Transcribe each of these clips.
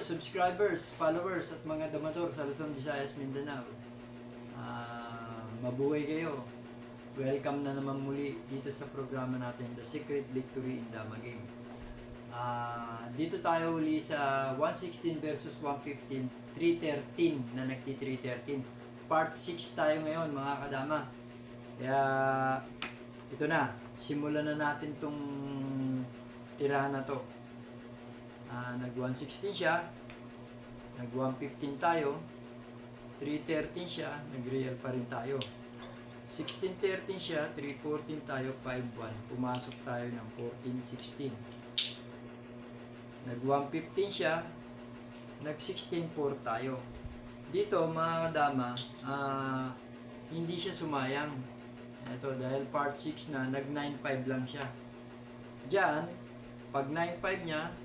subscribers, followers at mga damador sa Luzon, Visayas, Mindanao. Mabuhay kayo. Welcome na naman muli dito sa programa natin, The Secret Victory in Dama Game. Dito tayo uli sa 116 versus 115, 313 na nagti-313. Part 6 tayo ngayon mga kadama. Kaya ito na, simulan na natin tong tirahan na to. Nag 116 siya, nag 115 tayo, 313 siya, nag real pa rin tayo. 1613 siya, 314 tayo, 51. Pumasok tayo ng 1416. Nag 115 siya, nag 164 tayo. Dito mga kadama, hindi siya sumayang. Ito dahil part 6 na, nag 95 lang siya. Diyan, pag 95 niya,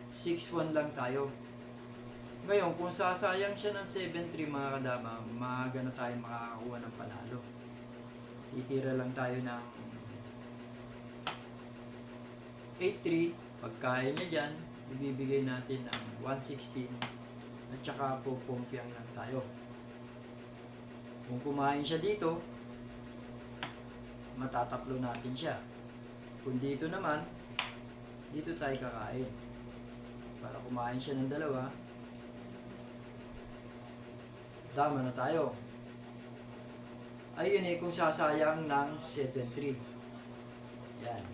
6-1 lang tayo. Ngayon, kung sasayang siya ng 7-3 mga kadama, maaga na tayo makakakuha ng panalo. Titira lang tayo ng 8-3. Pag kaya niya dyan, ibibigay natin ng 116 at saka po pumpyang lang tayo. Kung kumain siya dito, matataplo natin siya. Kung dito naman, dito tayo kakain. Para kumain siya ng dalawa, tama na tayo. Ayun kung sasayang ng 7-3. Yan.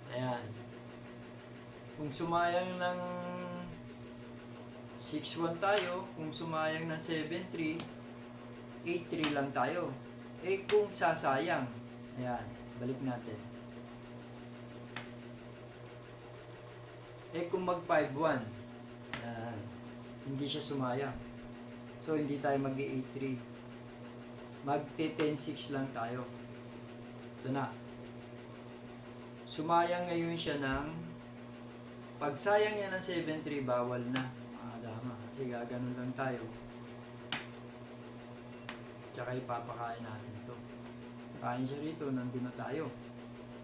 Ayan. Kung sumayang ng 6-1 tayo, kung sumayang ng 7-3, 8-3 lang tayo. Kung sasayang, ayan, balik natin. Kung mag 5-1, ayan, hindi siya sumayang. So, hindi tayo mag-8-3. Mag-10-6 lang tayo. Ito na. Sumayang ngayon siya ng, pagsayang niya ng 7-3, bawal na mga dama. Kasi gaganon lang tayo. Tsaka ipapakain natin ito. Kain siya rito, nandun na tayo.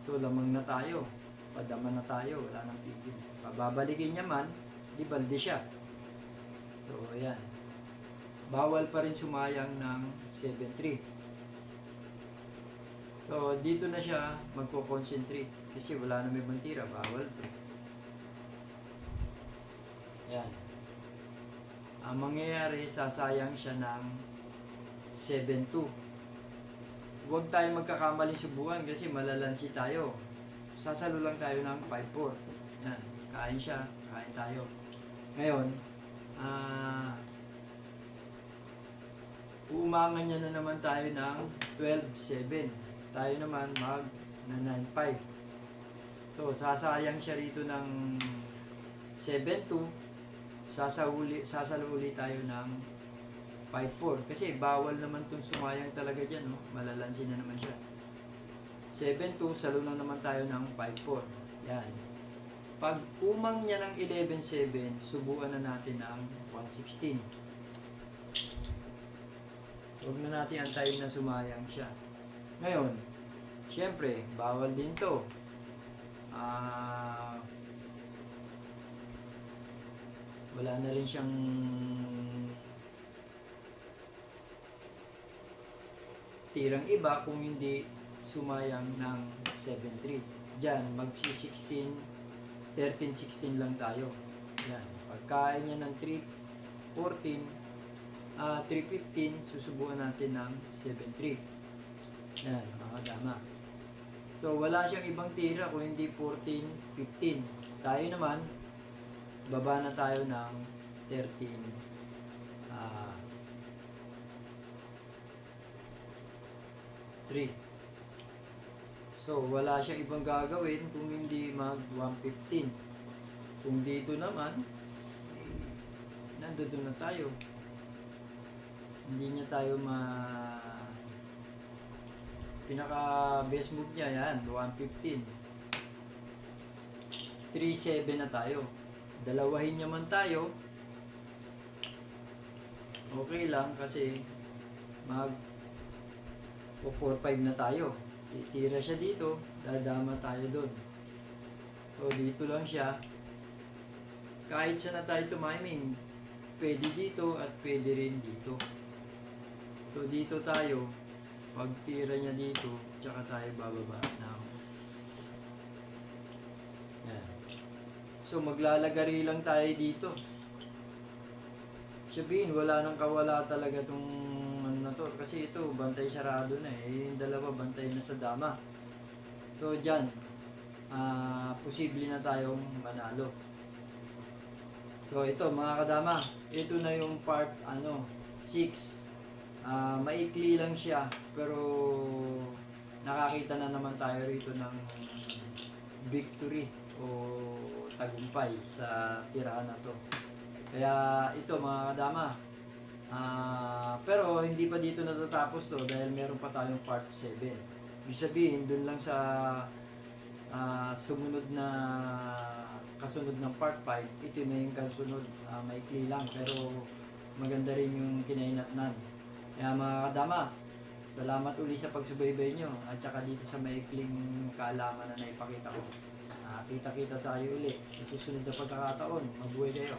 So lamang na tayo. Padama na tayo, wala nang tigil. Pababalikin niya man, di balde siya. So ayan. Bawal pa rin sumayang ng 7-3. So, dito na siya magko-concentrate kasi wala na may bantira, bawal to. Yan. Ang mangyayari, sasayang siya ng 7-2. Huwag tayo magkakamaling subukan kasi malalansi tayo. Sasalo lang tayo ng 5-4. Yan. Kain siya, kain tayo. Ngayon, uumangan niya na naman tayo ng 12-7. Tayo naman mag na 9-5. So, sasayang siya rito ng 7-2. Sasalo uli tayo ng 5-4. Kasi bawal naman itong sumayang talaga dyan. No? Malalansin na naman siya. 7-2, salo na naman tayo ng 5-4. Yan. Pag umang niya ng 11-7, subukan na natin ng 116. Huwag na natin antayin na sumayang siya. Ngayon, siyempre, bawal din to. Wala na rin siyang tirang iba kung hindi sumayang ng 7-3. Diyan, magsi-16, 13-16 lang tayo. Yan. Pagkain niya ng 3-15, susubukan natin ng 7-3. Yan, mga dama. So, wala siyang ibang tira kung hindi 14-15. Tayo naman, baba na tayo ng 13. 3. So, wala siyang ibang gagawin kung hindi mag 115. Kung dito naman, nandoon na tayo. Hindi niya tayo pinaka best move niya yan, 115. 3-7 na tayo. Dalawahin niya man tayo. Okay lang kasi mag 4-5 na tayo. Titira siya dito, dadama tayo doon. So dito lang siya. Kahit saan na tayo tumiming, pwede dito at pwede rin dito. So dito tayo, pag tira niya dito, tsaka tayo bababa na. Yan. So maglalagari lang tayo dito. Sabihin, wala nang kawala talaga tong ano na to. Kasi ito, bantay sarado na eh. Yung dalawa, bantay na sa dama. So dyan, posible na tayong manalo. So ito mga kadama, ito na yung part 6. Maikli lang siya pero nakakita na naman tayo rito ng victory o tagumpay sa tirahan na to. Kaya ito mga kadama, pero hindi pa dito natatapos to dahil meron pa tayong part 7. Ibig sabihin, dun lang sa sumunod na kasunod ng part 5, ito na yung kasunod. Maikli lang pero maganda rin yung kinainatnan. Kaya mga kadama, salamat uli sa pagsubaybay nyo at saka dito sa maikling kaalaman na naipakita ko. Kita-kita tayo uli sa susunod na pagkakataon. Mabuhay kayo.